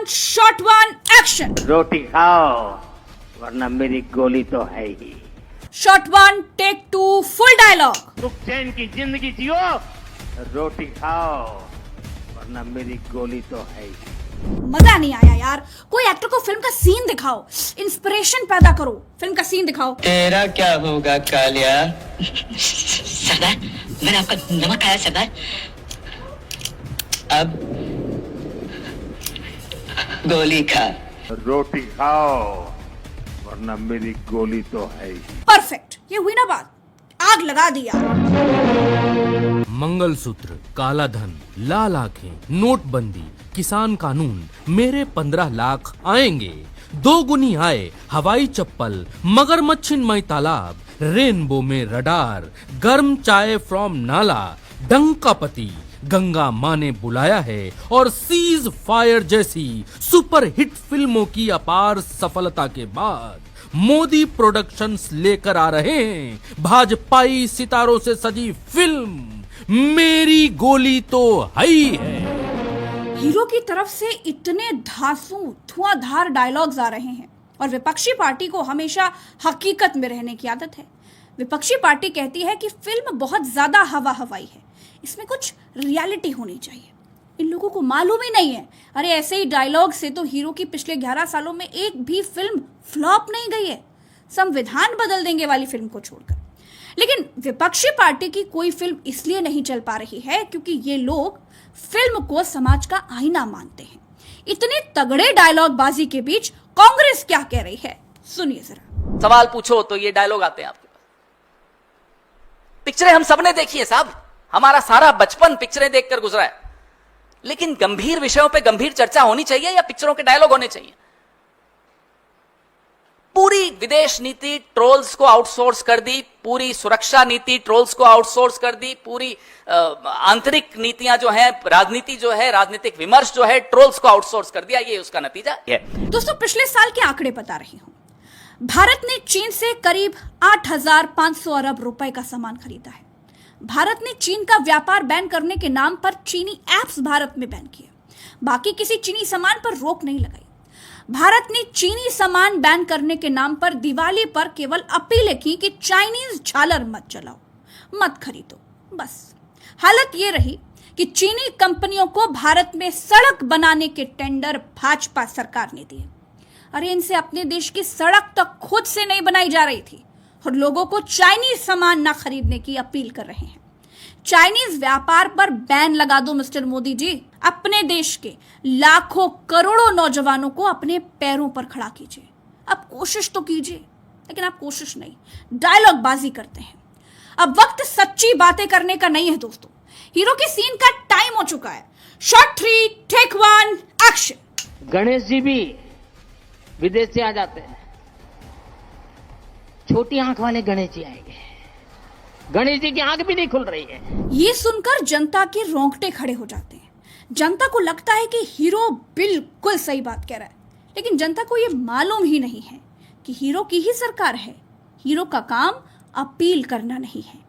Shot one action. रोटी खाओ वरना मेरी गोली तो है ही। Shot one take two full dialogue. सुख चैन की जिंदगी जियो, रोटी खाओ वरना मेरी गोली तो है ही। मजा नहीं आया यार। कोई एक्टर को फिल्म का सीन दिखाओ, इंस्पिरेशन पैदा करो, फिल्म का सीन दिखाओ। तेरा क्या होगा कालिया? सरदार, मैंने आपका नमक खाया सरदार। अब गोली खा। रोटी खाओ वरना मेरी गोली तो है ही। परफेक्ट, ये हुई ना बात, आग लगा दिया। मंगलसूत्र, काला धन, लाल आंखें, नोटबंदी, किसान कानून, मेरे 15 लाख आएंगे, 2 गुनी आए, हवाई चप्पल, मगरमच्छिन्मय तालाब, रेनबो में रडार, गर्म चाय फ्रॉम नाला, डंका पति, गंगा माँ ने बुलाया है और सीज फायर जैसी सुपर हिट फिल्मों की अपार सफलता के बाद मोदी प्रोडक्शंस लेकर आ रहे हैं भाजपाई सितारों से सजी फिल्म मेरी गोली तो है ही है। हीरो की तरफ से इतने धांसू धुआंधार डायलॉग्स आ रहे हैं और विपक्षी पार्टी को हमेशा हकीकत में रहने की आदत है। विपक्षी पार्टी कहती है कि फिल्म बहुत ज्यादा हवा हवाई है, इसमें कुछ रियलिटी होनी चाहिए। इन लोगों को मालूम ही नहीं है, अरे ऐसे ही डायलॉग से तो हीरो की पिछले 11 सालों में एक भी फिल्म फ्लॉप नहीं गई है, संविधान बदल देंगे वाली फिल्म को छोड़कर। लेकिन विपक्षी पार्टी की कोई फिल्म इसलिए नहीं चल पा रही है क्योंकि ये लोग फिल्म को समाज का आईना मानते हैं। इतने तगड़े डायलॉग बाजी के बीच कांग्रेस क्या कह रही है, सुनिए जरा। सवाल पूछो तो ये डायलॉग आते हैं आपके पास। पिक्चरें हम सबने देखी है साहब, हमारा सारा बचपन पिक्चरें देखकर गुजरा है, लेकिन गंभीर विषयों पे गंभीर चर्चा होनी चाहिए या पिक्चरों के डायलॉग होने चाहिए? पूरी विदेश नीति ट्रोल्स को आउटसोर्स कर दी, पूरी सुरक्षा नीति ट्रोल्स को आउटसोर्स कर दी, पूरी आंतरिक नीतियां जो है, राजनीति जो है, राजनीतिक विमर्श जो है, ट्रोल्स को आउटसोर्स कर दिया। ये उसका नतीजा है। दोस्तों, पिछले साल के आंकड़े बता रही हूं। भारत ने चीन से करीब 8,500 अरब रुपए का सामान खरीदा है। भारत ने चीन का व्यापार बैन करने के नाम पर चीनी एप्स भारत में बैन किए, बाकी किसी चीनी सामान पर रोक नहीं लगाई। भारत ने चीनी सामान बैन करने के नाम पर दिवाली पर केवल अपीलें की कि चाइनीज झालर मत जलाओ, मत खरीदो, बस। हालत यह रही कि चीनी कंपनियों को भारत में सड़क बनाने के टेंडर भाजपा सरकार ने दिए। अरे इनसे अपने देश की सड़क तक खुद से नहीं बनाई जा रही थी और लोगों को चाइनीज सामान ना खरीदने की अपील कर रहे हैं। चाइनीज व्यापार पर बैन लगा दो मिस्टर मोदी जी, अपने देश के लाखों करोड़ों नौजवानों को अपने पैरों पर खड़ा कीजिए। अब कोशिश तो कीजिए, लेकिन आप कोशिश नहीं, डायलॉग बाजी करते हैं। अब वक्त सच्ची बातें करने का नहीं है दोस्तों। हीरो के सीन का टाइम हो चुका है। Shot 3 take 1 action. Ganesh ji भी विदेश से आ जाते हैं, छोटी आंख वाले गणेश जी आएंगे। गणेश जी की आंख भी नहीं खुल रही है। ये सुनकर जनता के रोंगटे खड़े हो जाते हैं। जनता को लगता है कि हीरो बिल्कुल सही बात कह रहा है, लेकिन जनता को ये मालूम ही नहीं है कि हीरो की ही सरकार है। हीरो का काम अपील करना नहीं है।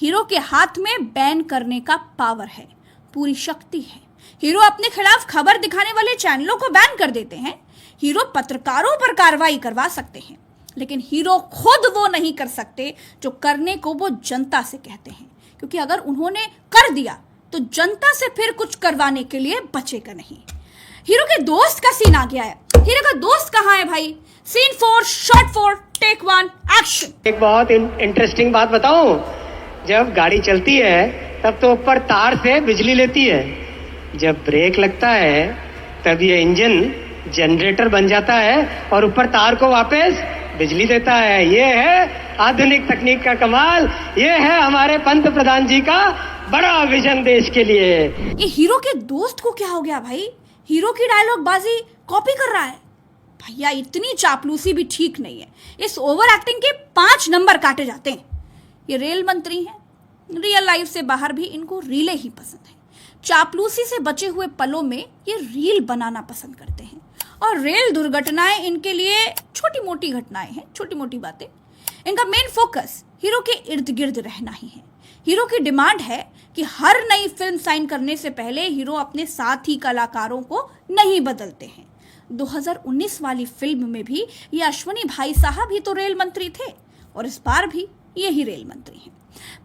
हीरो के हाथ में बैन करने का पावर है, पूरी शक्ति है। हीरो अपने खिलाफ खबर दिखाने वाले चैनलों को बैन कर देते हैं। हीरो पत्रकारों पर कार्रवाई करवा सकते हैं, लेकिन हीरो खुद वो नहीं कर सकते जो करने को वो जनता से कहते हैं, क्योंकि अगर उन्होंने कर दिया तो जनता से फिर कुछ करवाने के लिए बचेगा नहीं। हीरो के दोस्त का सीन आ गया है। हीरो का दोस्त कहाँ है भाई? Scene 4 shot 4 take 1 action. एक बहुत इंटरेस्टिंग बात बताऊं, जब गाड़ी चलती है तब तो ऊपर तार से बिजली लेती है, जब ब्रेक लगता है तब ये इंजन जनरेटर बन जाता है और ऊपर तार को वापस बिजली देता है। ये है आधुनिक तकनीक का कमाल, ये है हमारे पंत प्रधान जी का बड़ा विजन देश के लिए। ये हीरो के दोस्त को क्या हो गया भाई? हीरो की डायलॉग बाजी कॉपी कर रहा है। भैया इतनी चापलूसी भी ठीक नहीं है। इस ओवर एक्टिंग के 5 नंबर काटे जाते हैं। ये रेल मंत्री हैं, रियल लाइफ से बाहर भी इनको रीलें ही पसंद है। चापलूसी से बचे हुए पलों में ये रील बनाना पसंद करते हैं और रेल दुर्घटनाएं इनके लिए छोटी मोटी घटनाएं हैं, छोटी मोटी बातें। इनका मेन फोकस हीरो के इर्द गिर्द रहना ही है। हीरो की डिमांड है कि हर नई फिल्म साइन करने से पहले हीरो अपने साथी कलाकारों को नहीं बदलते हैं। 2019 वाली फिल्म में भी ये अश्वनी भाई साहब ही तो रेल मंत्री थे और इस बार भी यही रेल मंत्री हैं।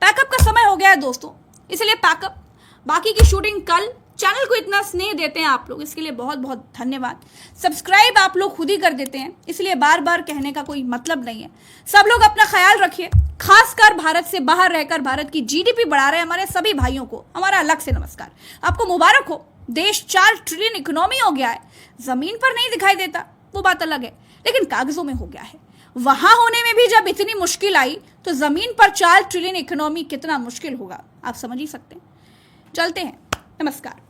पैकअप का समय हो गया है दोस्तों, इसलिए पैकअप। बाकी की शूटिंग कल। चैनल को इतना स्नेह देते हैं आप लोग, इसके लिए बहुत बहुत धन्यवाद। सब्सक्राइब आप लोग खुद ही कर देते हैं, इसलिए बार बार कहने का कोई मतलब नहीं है। सब लोग अपना ख्याल रखिए, खासकर भारत से बाहर रहकर भारत की जीडीपी बढ़ा रहे हमारे सभी भाइयों को हमारा अलग से नमस्कार। आपको मुबारक हो, देश 4 ट्रिलियन इकोनॉमी हो गया है। जमीन पर नहीं दिखाई देता, वो बात अलग है, लेकिन कागजों में हो गया है। वहां होने में भी जब इतनी मुश्किल आई तो जमीन पर 4 ट्रिलियन इकोनॉमी कितना मुश्किल होगा, आप समझ ही सकते हैं। चलते हैं, नमस्कार।